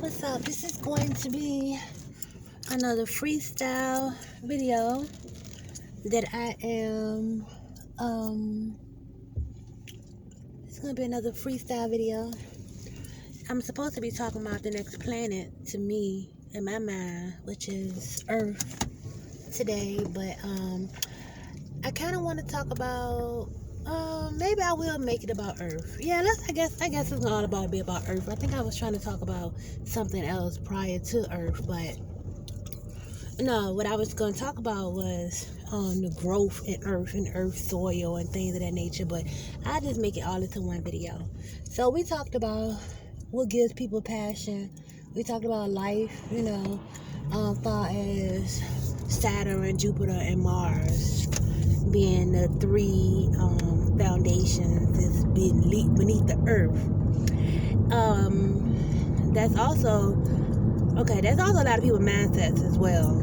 What's up? This is going to be another freestyle video that I am it's gonna be another freestyle video. I'm supposed to be talking about the next planet to me in my mind, which is Earth today, but I kind of want to talk about maybe I will make it about Earth. Yeah, I guess it's not all about be about Earth. I think I was trying to talk about something else prior to Earth, but no, what I was going to talk about was the growth in Earth and Earth soil and things of that nature, but I just make it all into one video. So we talked about what gives people passion. We talked about life, far as Saturn, Jupiter, and Mars being the three foundations that's beneath the Earth. That's also a lot of people's mindsets as well,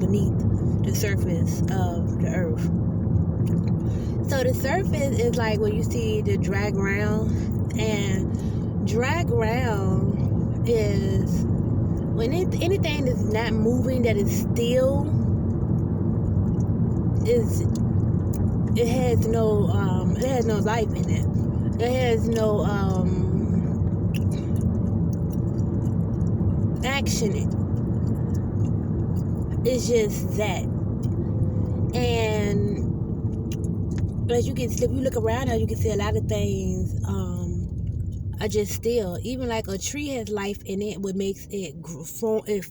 beneath the surface of the Earth. So the surface is like when you see the drag round, and drag round is when anything that's not moving, that is still, it has no life in it. It has no action in it. It's just that. And if you look around now, you can see a lot of things are just still. Even like a tree has life in it, what makes it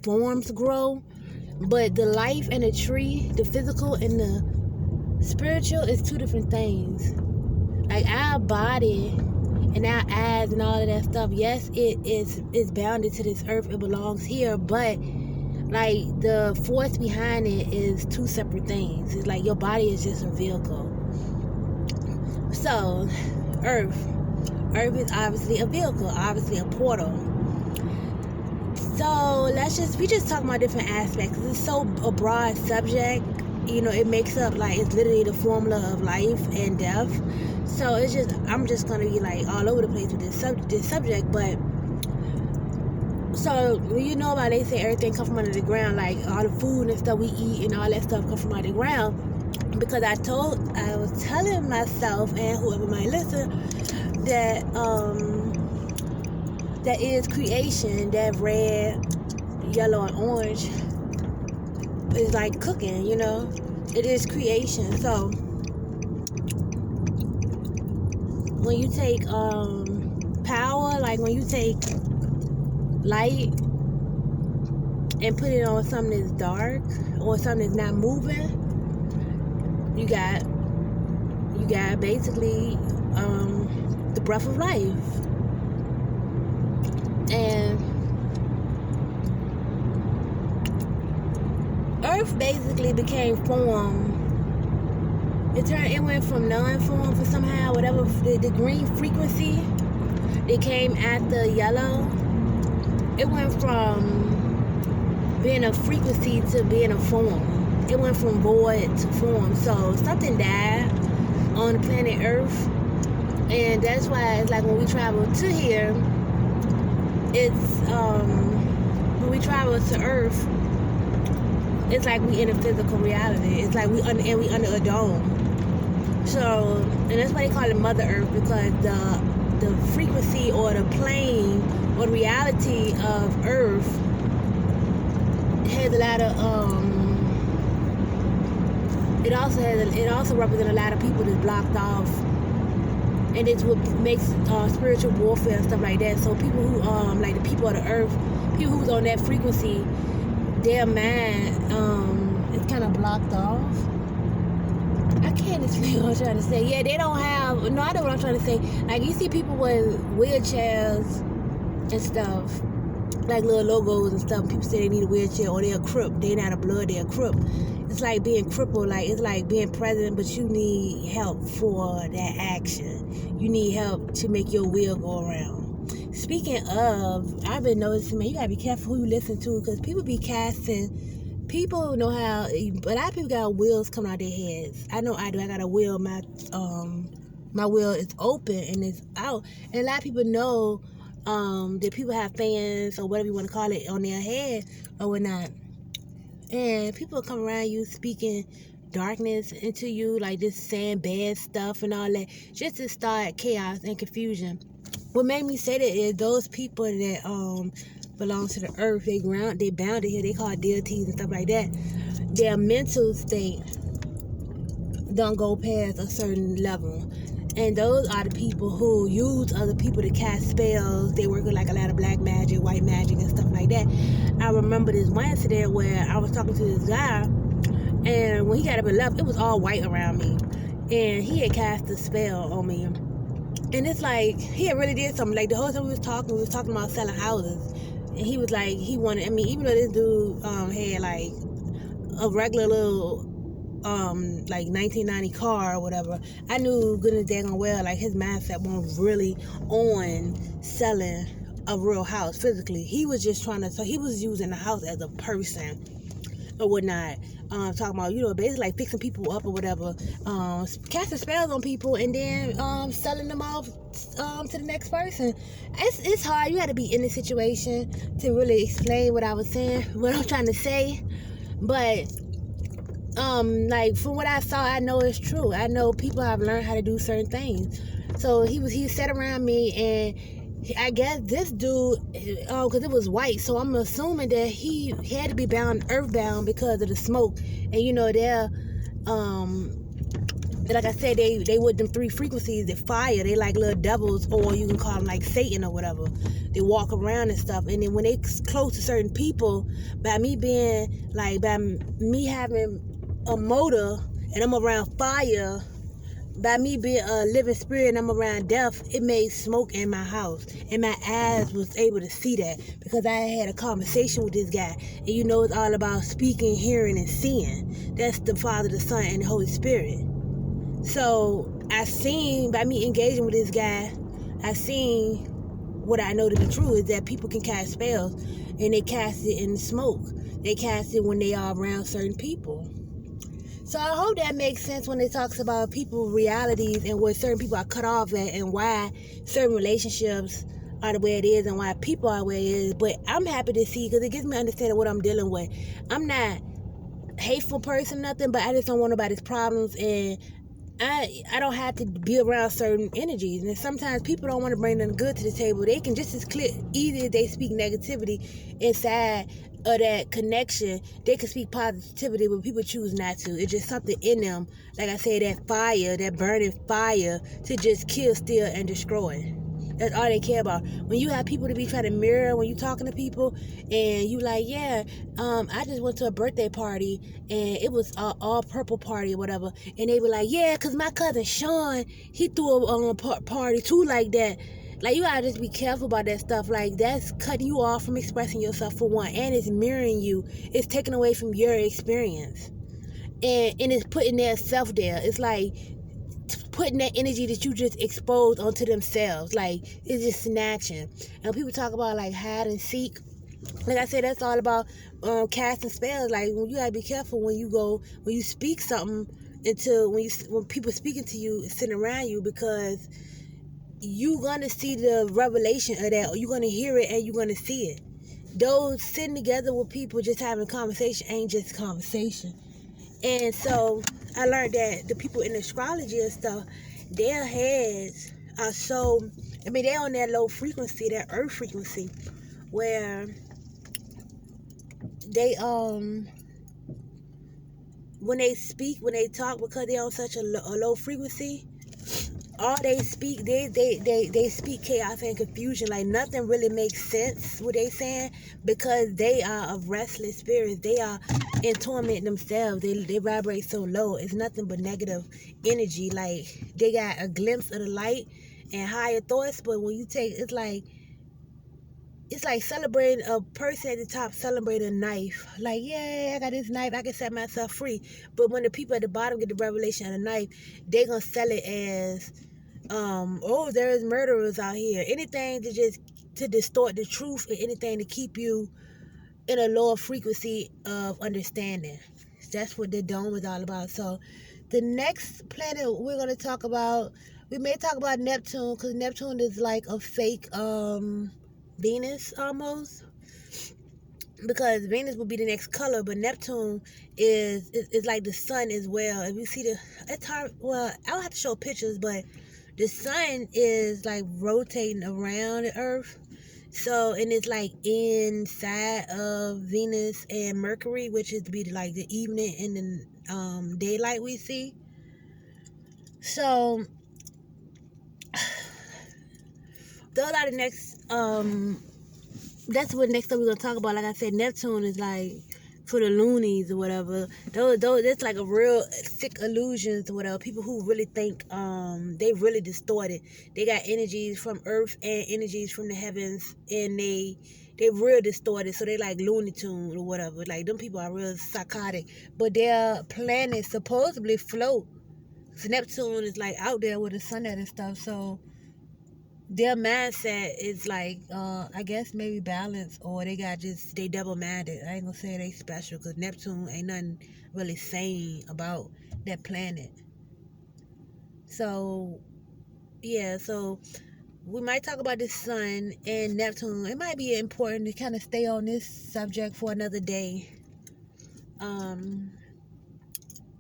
forms grow. But the life in a tree, the physical and the spiritual, is two different things. Like our body and our eyes and all of that stuff, yes, it is bounded to this earth. It belongs here, but like the force behind it is two separate things. It's like your body is just a vehicle. So, Earth is obviously a vehicle, obviously a portal. So we just talk about different aspects. It's so a broad subject. It makes up, like, it's literally the formula of life and death. So I'm just gonna be like all over the place with this subject. But so about, they say everything comes from under the ground, like all the food and stuff we eat and all that stuff comes from under the ground. Because I was telling myself and whoever might listen that that is creation. That red, yellow, and orange is like cooking, it is creation. So when you take power, like when you take light and put it on something that's dark or something that's not moving, you got basically the breath of life. And Earth basically became form. It went from non-form for somehow, whatever, the green frequency that came after yellow. It went from being a frequency to being a form. It went from void to form. So something died on the planet Earth. And that's why it's like when we travel to here, when we travel to Earth, it's like we in a physical reality. It's like we under a dome. So, and that's why they call it Mother Earth, because the frequency or the plane or the reality of Earth has a lot of it also represents a lot of people that's blocked off, and it's what makes spiritual warfare and stuff like that. So people who like the people of the Earth, people who's on that frequency, their mind is kind of blocked off. I can't explain what I'm trying to say. Yeah, they don't have. No, I know what I'm trying to say. Like, you see people with wheelchairs and stuff, like little logos and stuff. People say they need a wheelchair or they're crippled. They're not a blood, they're crippled. It's like being crippled. Like, it's like being president, but you need help for that action. You need help to make your wheel go around. Speaking of, I've been noticing, man, you gotta be careful who you listen to, because people be casting. People know how. A lot of people got wheels coming out their heads. I know I do. I got a wheel. My wheel is open and it's out. And a lot of people know that people have fans or whatever you want to call it on their head or whatnot. And people come around you speaking darkness into you, like just saying bad stuff and all that, just to start chaos and confusion. What made me say that is those people that belong to the earth, they bounded here, they call deities and stuff like that. Their mental state don't go past a certain level. And those are the people who use other people to cast spells. They work with like a lot of black magic, white magic, and stuff like that. I remember this one incident where I was talking to this guy, and when he got up and left, it was all white around me. And he had cast a spell on me. And it's like, he had really did something. Like, the whole time we was talking about selling houses. And he was like, he wanted, I mean, even though this dude had like a regular little like 1990 car or whatever, I knew good and dang well like his mindset wasn't really on selling a real house physically. He was just so he was using the house as a person or whatnot, talking about, you know, basically like fixing people up or whatever, casting spells on people and then selling them off to the next person. It's hard. You got to be in the situation to really explain what I was saying, what I'm trying to say. But like from what I saw, I know it's true. I know people have learned how to do certain things. So he sat around me, and I guess this dude, because it was white, so I'm assuming that he had to be earthbound because of the smoke. And you know, they're like I said, they with them 3 frequencies, the fire, they like little devils, or you can call them like Satan or whatever. They walk around and stuff, and then when they close to certain people, by me having a motor and I'm around fire, by me being a living spirit and I'm around death, it made smoke in my house, and my eyes was able to see that because I had a conversation with this guy. And you know, it's all about speaking, hearing, and seeing. That's the Father, the Son, and the Holy Spirit. So I seen, by me engaging with this guy, I seen what I know to be true is that people can cast spells, and they cast it in smoke. They cast it when they are around certain people. So I hope that makes sense when it talks about people's realities and where certain people are cut off at, and why certain relationships are the way it is and why people are the way it is. But I'm happy to see, because it gives me understanding what I'm dealing with. I'm not a hateful person, nothing, but I just don't want nobody's problems, and I don't have to be around certain energies. And sometimes people don't want to bring nothing good to the table. They can just as easy as they speak negativity inside of that connection, they can speak positivity, but people choose not to. It's just something in them, like I said, that fire, that burning fire, to just kill, steal, and destroy. That's all they care about. When you have people to be trying to mirror, when you talking to people, and you like, yeah, I just went to a birthday party, and it was all purple party or whatever, and they be like, yeah, because my cousin Sean, he threw a party too like that. Like, you gotta just be careful about that stuff. Like, that's cutting you off from expressing yourself, for one, and it's mirroring you. It's taking away from your experience, and it's putting their self there. It's like putting that energy that you just exposed onto themselves. Like, it's just snatching. And people talk about like hide and seek, like I said, that's all about casting spells. Like, you gotta be careful when you speak something when people speaking to you, sitting around you, because you're gonna see the revelation of that, or you're gonna hear it and you're gonna see it. Those sitting together with people just having conversation ain't just conversation. And so I learned that the people in astrology and stuff, their heads are so, I mean, they're on that low frequency, that earth frequency, where they when they speak, when they talk, because they're on such a low frequency, all they speak, they speak chaos and confusion. Like, nothing really makes sense what they saying, because they are of restless spirits. They are in torment themselves. They vibrate so low. It's nothing but negative energy. Like, they got a glimpse of the light and higher thoughts, but when you take, it's like celebrating a person at the top, celebrating a knife. Like, yeah, I got this knife, I can set myself free. But when the people at the bottom get the revelation of the knife, they gonna sell it as oh, there's murderers out here. Anything to distort the truth, and anything to keep you in a lower frequency of understanding. That's what the dome is all about. So the next planet we're going to talk about We may talk about Neptune, because Neptune is like a fake Venus almost, because Venus would be the next color, but Neptune is like the sun as well. If you see it's hard. Well, I don't have to show pictures, but the sun is like rotating around the Earth. So, and it's like inside of Venus and Mercury, which is to be like the evening and the daylight we see. So, those are the next that's what next up we're gonna talk about. Like I said, Neptune is like for the loonies or whatever. Those that's like a real sick illusions or whatever. People who really think they really distorted. They got energies from Earth and energies from the heavens, and they real distorted. So they like Looney Tunes or whatever. Like them people are real psychotic, but their planets supposedly float. So Neptune is like out there with the sun and stuff. So their mindset is like I guess maybe balance, or they double minded. I ain't gonna say they special, because Neptune ain't nothing really sane about that planet. So yeah, so we might talk about the sun and Neptune. It might be important to kind of stay on this subject for another day,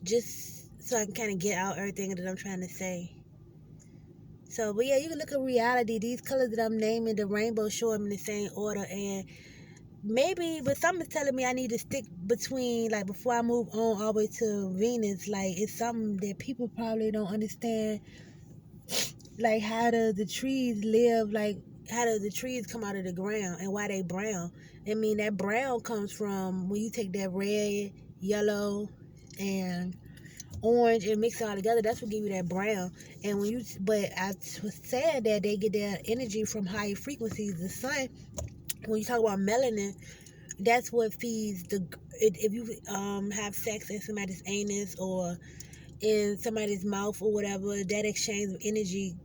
just so I can kind of get out everything that I'm trying to say. So, but yeah, you can look at reality. These colors that I'm naming, the rainbow, show them in the same order. And maybe, but something's telling me I need to stick between, like, before I move on all the way to Venus. Like, it's something that people probably don't understand. Like, how do the trees live? Like, how do the trees come out of the ground and why they brown? I mean, that brown comes from when you take that red, yellow, and orange and mix it all together. That's what give you that brown. And when you, but I was saying that they get their energy from higher frequencies. The sun, when you talk about melanin, that's what feeds if you have sex in somebody's anus or in somebody's mouth or whatever, that exchange of energy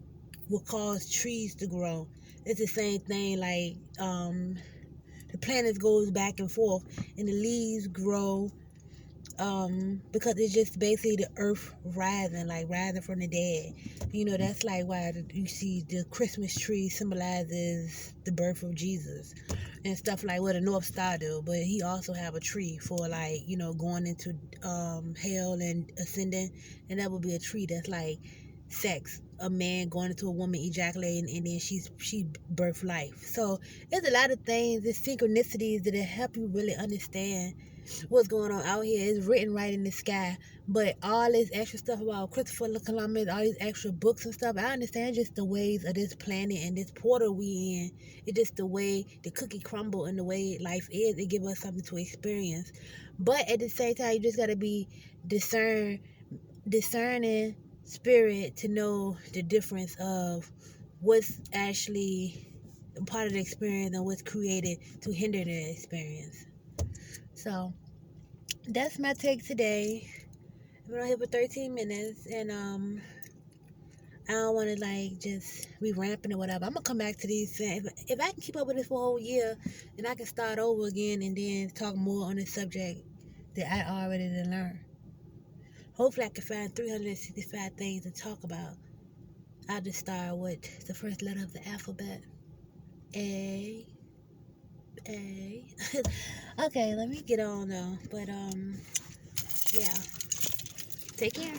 will cause trees to grow. It's the same thing. Like the planets goes back and forth, and the leaves grow because it's just basically the earth rising from the dead. You know, that's like why you see the Christmas tree symbolizes the birth of Jesus and stuff, like what the North Star do. But he also have a tree for, like, you know, going into hell and ascending, and that would be a tree that's like sex, a man going into a woman ejaculating, and then she birth life. So there's a lot of things, there's synchronicities that help you really understand what's going on out here. Is written right in the sky. But all this extra stuff about Christopher Columbus, all these extra books and stuff, I understand just the ways of this planet and this portal we in. It's just the way the cookie crumble and the way life is. It gives us something to experience. But at the same time, you just got to be discerning spirit to know the difference of what's actually part of the experience and what's created to hinder the experience. So that's my take today. I've been on here for 13 minutes, and I don't want to like just be ramping or whatever. I'm gonna come back to these things. If I can keep up with this for a whole year, then I can start over again and then talk more on the subject that I already did learn. Hopefully I can find 365 things to talk about. I'll just start with the first letter of the alphabet. A. Okay, let me get on though. But yeah. Take care.